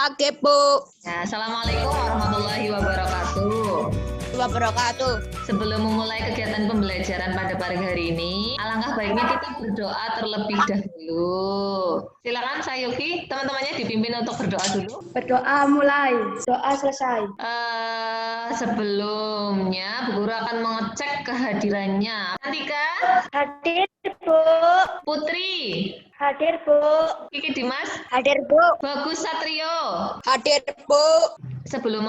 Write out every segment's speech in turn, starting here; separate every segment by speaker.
Speaker 1: Oke, Bu.
Speaker 2: Ya, Assalamualaikum warahmatullahi wabarakatuh. Sebelum memulai kegiatan pembelajaran pada pagi hari ini, alangkah baiknya kita berdoa terlebih dahulu. Silakan Sayuki, teman-temannya dipimpin untuk berdoa dulu.
Speaker 3: Berdoa mulai, doa selesai.
Speaker 2: Sebelumnya, Bu Guru akan mengecek kehadirannya. Antika,
Speaker 3: Hadir, Bu.
Speaker 2: Putri,
Speaker 3: Hadir, Bu.
Speaker 2: Kiki Dimas,
Speaker 1: Hadir, Bu.
Speaker 2: Bagus Satrio.
Speaker 1: Hadir, Bu.
Speaker 2: Sebelum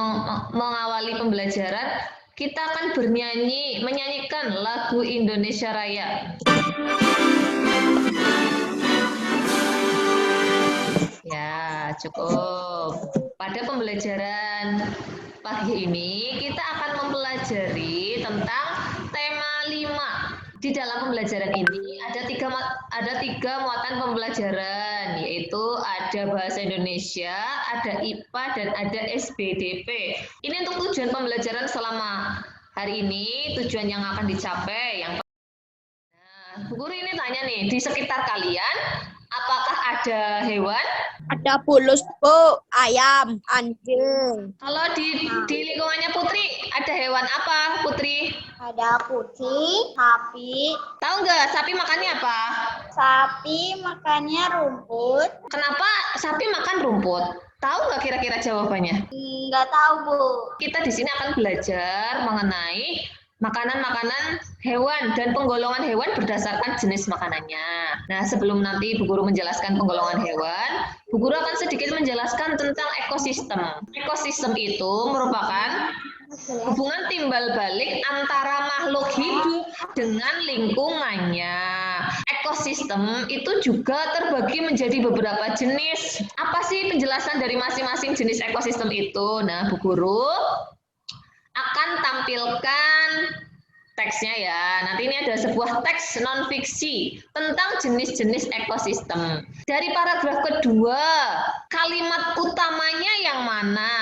Speaker 2: mengawali pembelajaran, kita akan menyanyikan lagu Indonesia Raya. Ya, cukup. Pada pembelajaran pagi ini, kita akan mempelajari tentang tema 5. Di dalam pembelajaran ini ada tiga muatan pembelajaran, yaitu ada bahasa Indonesia, ada IPA, dan ada SBDP. Ini untuk tujuan pembelajaran selama hari ini, tujuan yang akan dicapai. Bu Guru ini tanya nih, di sekitar kalian, apakah ada hewan?
Speaker 1: Ada bulus, Bu. Ayam, anjing.
Speaker 2: Kalau di lingkungannya Putri, ada hewan apa, Putri?
Speaker 4: Ada kucing, sapi.
Speaker 2: Tahu nggak sapi makannya apa?
Speaker 4: Sapi makannya rumput.
Speaker 2: Kenapa sapi makan rumput? Tahu nggak kira-kira jawabannya?
Speaker 4: Nggak tahu, Bu.
Speaker 2: Kita di sini akan belajar mengenai makanan-makanan hewan dan penggolongan hewan berdasarkan jenis makanannya. Nah, sebelum nanti Bu Guru menjelaskan penggolongan hewan, Bu Guru akan sedikit menjelaskan tentang ekosistem. Ekosistem itu merupakan hubungan timbal balik antara makhluk hidup dengan lingkungannya. Ekosistem itu juga terbagi menjadi beberapa jenis. Apa sih penjelasan dari masing-masing jenis ekosistem itu? Nah, Bu Guru akan tampilkan teksnya ya. Nanti ini ada sebuah teks non-fiksi tentang jenis-jenis ekosistem. Dari paragraf kedua, kalimat utamanya yang mana?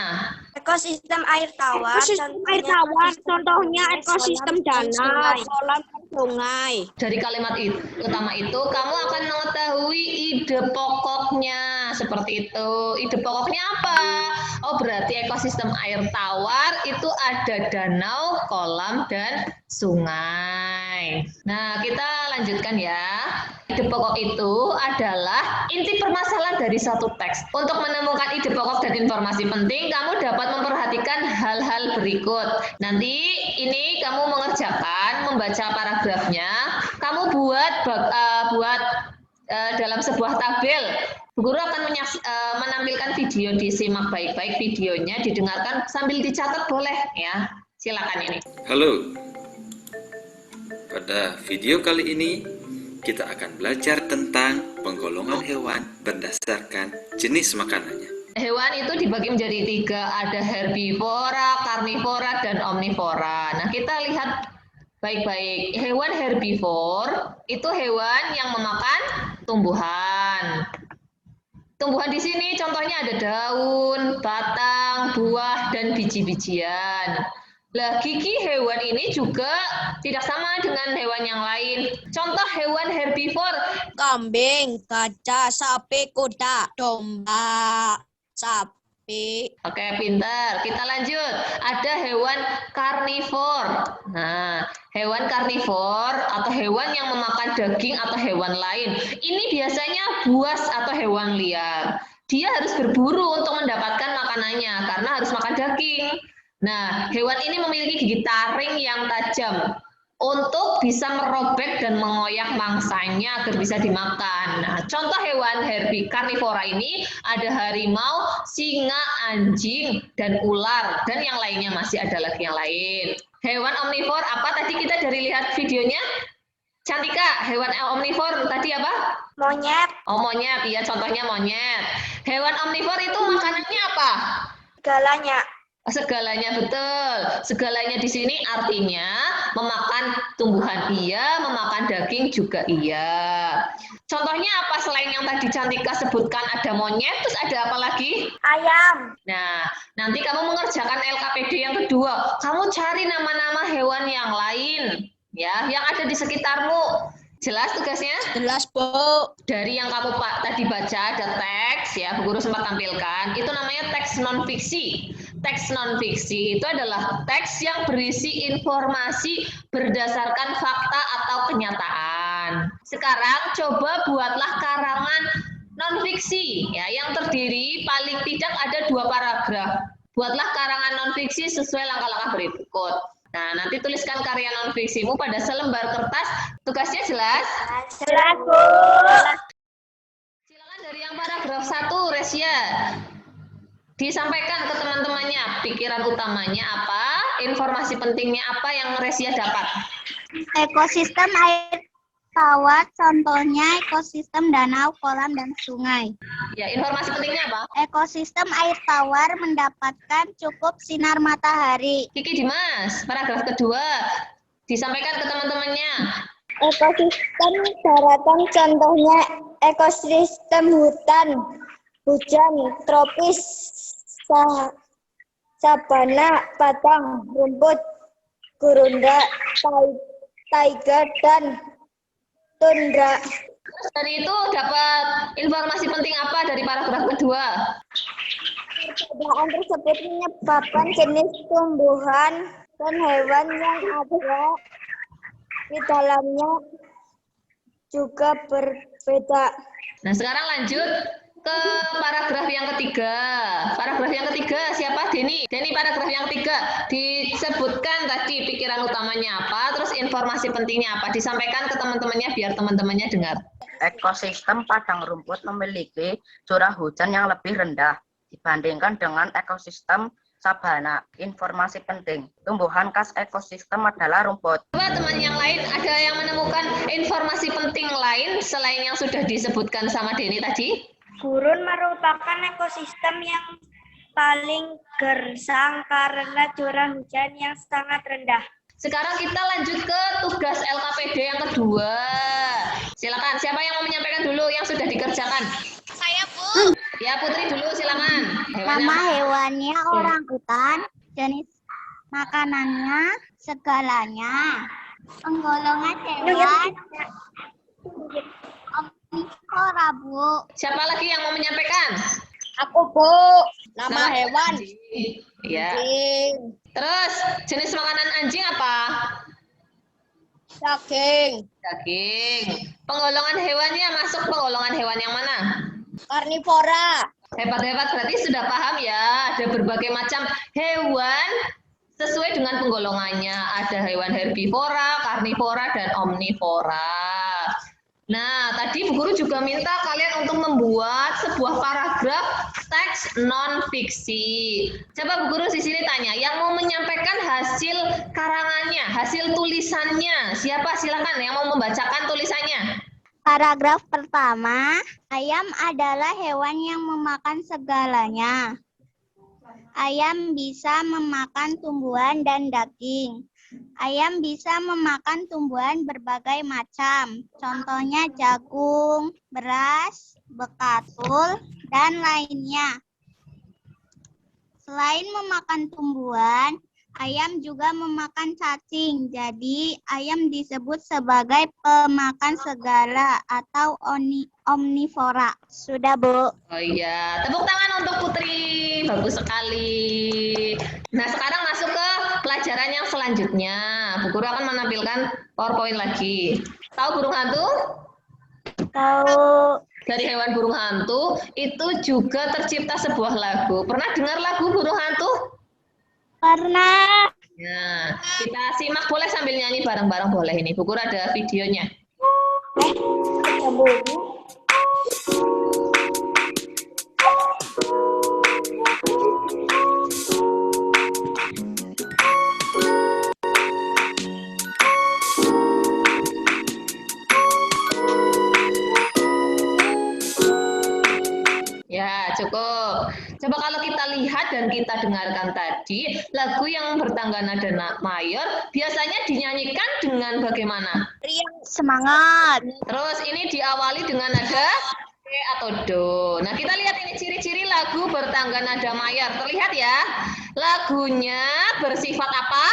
Speaker 4: Ekosistem air tawar.
Speaker 1: Ekosistem air tawar, contohnya ekosistem danau, kolam, dan sungai.
Speaker 2: Dari kalimat utama itu, kamu akan mengetahui ide pokoknya. Seperti itu. Ide pokoknya apa? Oh, berarti ekosistem air tawar itu ada danau, kolam, dan sungai. Nah, kita lanjutkan ya. Ide pokok itu adalah inti permasalahan dari satu teks. Untuk menemukan ide pokok dan informasi penting, kamu dapat memperhatikan hal-hal berikut. Nanti ini kamu mengerjakan, membaca paragrafnya, kamu buat dalam sebuah tabel. Bu Guru akan menampilkan video, disimak baik-baik videonya, didengarkan sambil dicatat boleh ya. Silakan ini.
Speaker 5: Halo. Pada video kali ini kita akan belajar tentang penggolongan hewan berdasarkan jenis makanannya.
Speaker 2: Hewan itu dibagi menjadi 3, ada herbivora, karnivora, dan omnivora. Nah, kita lihat baik-baik. Hewan herbivor itu hewan yang memakan tumbuhan. Tumbuhan di sini contohnya ada daun, batang, buah, dan biji-bijian. Lah, gigi hewan ini juga tidak sama dengan hewan yang lain. Contoh hewan herbivor,
Speaker 1: Kambing, gajah, sapi, kuda, domba, sapi.
Speaker 2: oke, pintar. Kita lanjut. Ada hewan karnivor. Nah, hewan karnivor atau hewan yang memakan daging atau hewan lain. Ini biasanya buas atau hewan liar. Dia harus berburu untuk mendapatkan makanannya karena harus makan daging. Nah, hewan ini memiliki gigi taring yang tajam untuk bisa merobek dan mengoyak mangsanya agar bisa dimakan. Nah, contoh hewan karnivora ini ada harimau, singa, anjing, dan ular, dan yang lainnya masih ada lagi yang lain. Hewan omnivor apa tadi kita dari lihat videonya? Cantika, hewan omnivor tadi apa?
Speaker 4: Monyet.
Speaker 2: Oh, monyet, iya contohnya monyet. Hewan omnivor itu makanannya apa?
Speaker 4: Segalanya.
Speaker 2: Segalanya, betul. Segalanya di sini artinya memakan tumbuhan iya, memakan daging juga iya. Contohnya apa selain yang tadi Cantika sebutkan, ada monyet, terus ada apa lagi?
Speaker 4: Ayam.
Speaker 2: Nah, nanti kamu mengerjakan LKPD yang kedua. Kamu cari nama-nama hewan yang lain, ya, yang ada di sekitarmu. Jelas tugasnya?
Speaker 1: Jelas, Bu.
Speaker 2: Dari yang kamu tadi baca ada teks ya, Bu Guru sempat tampilkan. Itu namanya teks non fiksi. Teks non fiksi itu adalah teks yang berisi informasi berdasarkan fakta atau kenyataan. Sekarang coba buatlah karangan non fiksi ya, yang terdiri paling tidak ada 2 paragraf. Buatlah karangan non fiksi sesuai langkah-langkah berikut. Nah, nanti tuliskan karya non fiksimu pada selembar kertas. Tugasnya jelas?
Speaker 3: Jelas, Bu.
Speaker 2: Silakan dari yang paragraf 1, Resia. Disampaikan ke teman-temannya, pikiran utamanya apa, informasi pentingnya apa yang Resia dapat.
Speaker 6: Ekosistem air tawar, contohnya ekosistem danau, kolam, dan sungai.
Speaker 2: Ya, informasi pentingnya apa?
Speaker 6: Ekosistem air tawar mendapatkan cukup sinar matahari.
Speaker 2: Kiki Dimas, paragraf kedua. Disampaikan ke teman-temannya.
Speaker 3: Ekosistem daratan, contohnya ekosistem hutan, hujan, tropis, sabana, padang, rumput, gurunda, taiga, dan tundra.
Speaker 2: Terus dari itu dapat informasi penting apa dari paragraf kedua?
Speaker 3: Perbedaan tersebut menyebabkan jenis tumbuhan dan hewan yang ada di dalamnya juga berbeda.
Speaker 2: Nah, sekarang lanjut ke paragraf yang ketiga. Paragraf yang ketiga siapa? Deni. Deni, paragraf yang ketiga. Disebutkan tadi pikiran utamanya apa, terus informasi pentingnya apa. Disampaikan ke teman-temannya biar teman-temannya dengar.
Speaker 7: Ekosistem padang rumput memiliki curah hujan yang lebih rendah dibandingkan dengan ekosistem sabana. Informasi penting, tumbuhan khas ekosistem adalah rumput.
Speaker 2: Coba teman yang lain ada yang menemukan informasi penting lain selain yang sudah disebutkan sama Deni tadi?
Speaker 4: Gurun merupakan ekosistem yang paling gersang karena curah hujan yang sangat rendah.
Speaker 2: Sekarang kita lanjut ke tugas LKPD yang kedua. Silakan, siapa yang mau menyampaikan dulu yang sudah dikerjakan?
Speaker 6: Saya, Bu.
Speaker 2: Ya, Putri dulu, silakan.
Speaker 6: Nama hewannya orangutan, jenis makanannya segalanya. Penggolongan hewan omnivora, Bu.
Speaker 2: Siapa lagi yang mau menyampaikan?
Speaker 1: Aku, Bu. Nama hewan.
Speaker 2: Anjing. Ya.
Speaker 1: Anjing.
Speaker 2: Terus, jenis makanan anjing apa?
Speaker 1: Daging.
Speaker 2: Daging. Penggolongan hewannya masuk penggolongan hewan yang mana?
Speaker 1: Karnivora.
Speaker 2: Hebat-hebat, berarti sudah paham ya. Ada berbagai macam hewan sesuai dengan penggolongannya. Ada hewan herbivora, karnivora, dan omnivora. Nah, tadi Bu Guru juga minta kalian untuk membuat sebuah paragraf teks non-fiksi. Coba Bu Guru di sini tanya, yang mau menyampaikan hasil karangannya, hasil tulisannya, siapa? Silakan yang mau membacakan tulisannya.
Speaker 6: Paragraf pertama, ayam adalah hewan yang memakan segalanya. Ayam bisa memakan tumbuhan dan daging. Ayam bisa memakan tumbuhan berbagai macam, contohnya jagung, beras, bekatul, dan lainnya. Selain memakan tumbuhan, ayam juga memakan cacing, jadi ayam disebut sebagai pemakan segala atau omnivora. Sudah, Bu.
Speaker 2: Oh iya, tepuk tangan untuk Putri, bagus sekali. Nah, sekarang masuk ke pelajaran yang selanjutnya. Bu Guru akan menampilkan PowerPoint lagi. Tahu burung hantu?
Speaker 3: Tahu.
Speaker 2: Dari hewan burung hantu itu juga tercipta sebuah lagu. Pernah dengar lagu burung hantu?
Speaker 3: Pernah.
Speaker 2: Nah, kita simak, boleh sambil nyanyi bareng-bareng boleh ini. Bu Guru ada videonya. Ya, cukup. Coba kalau kita lihat dan kita dengarkan tadi, lagu yang bertangga nada mayor biasanya dinyanyikan dengan bagaimana?
Speaker 6: Semangat.
Speaker 2: Terus ini diawali dengan nada C atau Do. Nah, kita lihat ini ciri-ciri lagu bertangga nada mayor. Terlihat ya, lagunya bersifat apa?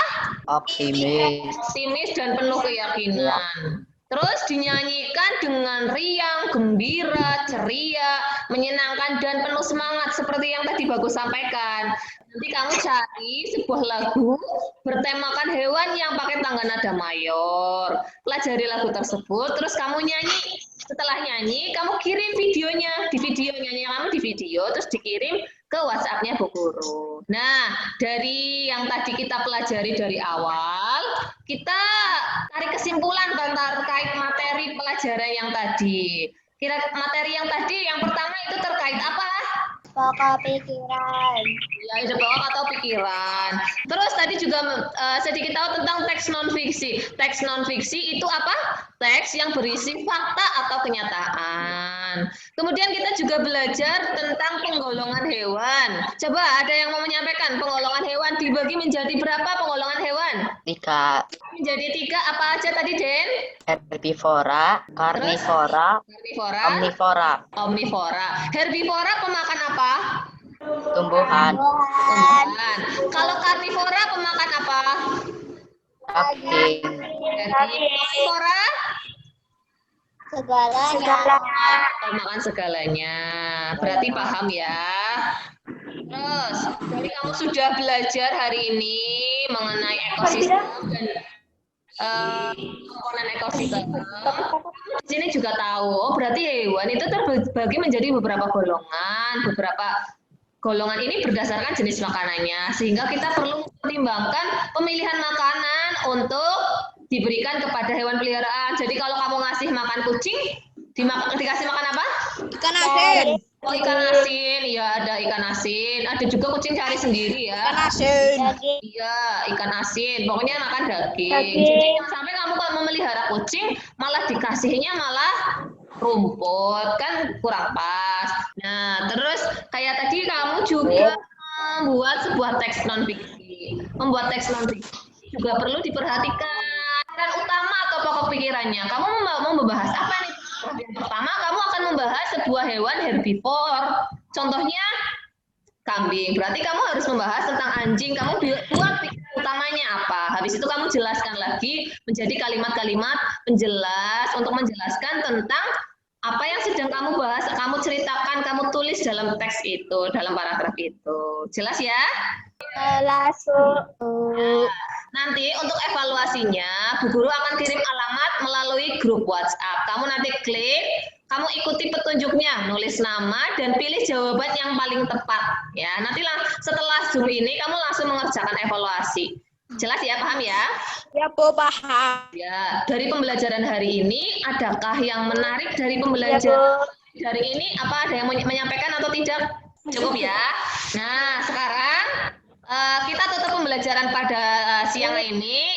Speaker 7: Optimis.
Speaker 2: Optimis dan penuh keyakinan. Terus dinyanyikan dengan riang, gembira, ceria, menyenangkan, dan penuh semangat seperti yang tadi Bagus sampaikan. Nanti kamu cari sebuah lagu bertemakan hewan yang pakai tangga nada mayor. Pelajari lagu tersebut, terus kamu nyanyi. Setelah nyanyi, kamu kirim videonya. Di video nyanyi kamu di video, terus dikirim ke WhatsApp-nya Bu Guru. Nah, dari yang tadi kita pelajari dari awal, kita tarik kesimpulan terkait materi pelajaran yang tadi. Kira materi yang tadi, yang pertama itu terkait apa?
Speaker 3: Pokok pikiran.
Speaker 2: Ya, ide pokok atau pikiran. Terus tadi juga sedikit tahu tentang teks non-fiksi. Teks non-fiksi itu apa? Teks yang berisi fakta atau kenyataan. Kemudian kita juga belajar tentang penggolongan hewan. Coba ada yang mau menyampaikan penggolongan hewan dibagi menjadi berapa penggolongan hewan?
Speaker 7: 3.
Speaker 2: Menjadi 3 apa aja tadi, Den?
Speaker 7: Herbivora, karnivora,
Speaker 2: Herbivora,
Speaker 7: omnivora.
Speaker 2: omnivora. Herbivora pemakan apa?
Speaker 7: Tumbuhan,
Speaker 2: Tumbuhan. Kalau karnivora pemakan apa?
Speaker 7: daging,
Speaker 2: Omnivora
Speaker 3: Segalanya.
Speaker 2: pemakan segalanya. Berarti paham ya. Terus, jadi kamu sudah belajar hari ini mengenai ekosistem dan komponen ekosistem. Di sini juga tahu, oh berarti hewan itu terbagi menjadi beberapa golongan. Beberapa golongan ini berdasarkan jenis makanannya, sehingga kita perlu mempertimbangkan pemilihan makanan untuk diberikan kepada hewan peliharaan. Jadi kalau kamu ngasih makan kucing, dikasih makan apa?
Speaker 1: Ikan asin.
Speaker 2: Oh, ikan asin, ya ada ikan asin. Ada juga kucing cari sendiri ya.
Speaker 1: Ikan asin.
Speaker 2: Iya, ikan asin. Pokoknya makan daging. Jadi jangan sampai kamu kalau memelihara kucing malah dikasihnya malah rumput, kan kurang pas. Nah, terus kayak tadi kamu juga membuat sebuah teks non-fiksi. Membuat teks non-fiksi juga perlu diperhatikan. Peran utama atau pokok pikirannya. Kamu mau membahas apa nih? Yang pertama, kamu akan membahas sebuah hewan herbivor. Contohnya kambing. Berarti kamu harus membahas tentang anjing. Kamu buat pikiran utamanya apa. Habis itu kamu jelaskan lagi menjadi kalimat-kalimat penjelas untuk menjelaskan tentang apa yang sedang kamu bahas, kamu ceritakan, kamu tulis dalam teks itu, dalam paragraf itu. Jelas ya? Nanti untuk evaluasinya, Bu Guru akan kirim alamat melalui grup WhatsApp. Kamu nanti klik, kamu ikuti petunjuknya, nulis nama dan pilih jawaban yang paling tepat. Ya, nanti setelah Zoom ini kamu langsung mengerjakan evaluasi. Jelas ya, paham ya?
Speaker 1: Ya, Bu, paham.
Speaker 2: Ya, dari pembelajaran hari ini, adakah yang menarik dari pembelajaran hari ini? Apa ada yang menyampaikan atau tidak? Cukup ya. Nah, sekarang kita tutup pembelajaran pada siang ini.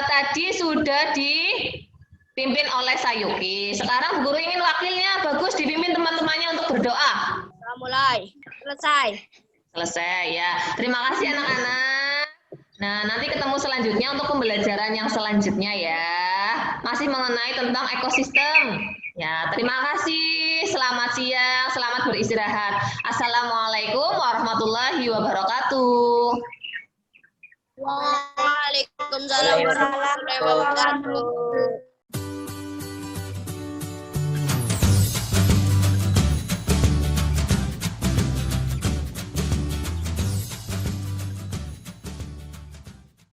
Speaker 2: Tadi sudah dipimpin oleh Sayuki. Sekarang Bu Guru ingin wakilnya Bagus dipimpin teman-temannya untuk berdoa.
Speaker 1: Kita mulai. Selesai.
Speaker 2: Selesai ya. Terima kasih anak-anak. Nah, nanti ketemu selanjutnya untuk pembelajaran yang selanjutnya ya. Masih mengenai tentang ekosistem. Ya, terima kasih. Selamat siang, selamat beristirahat. Assalamualaikum warahmatullahi wabarakatuh.
Speaker 1: Waalaikumsalam warahmatullahi wabarakatuh.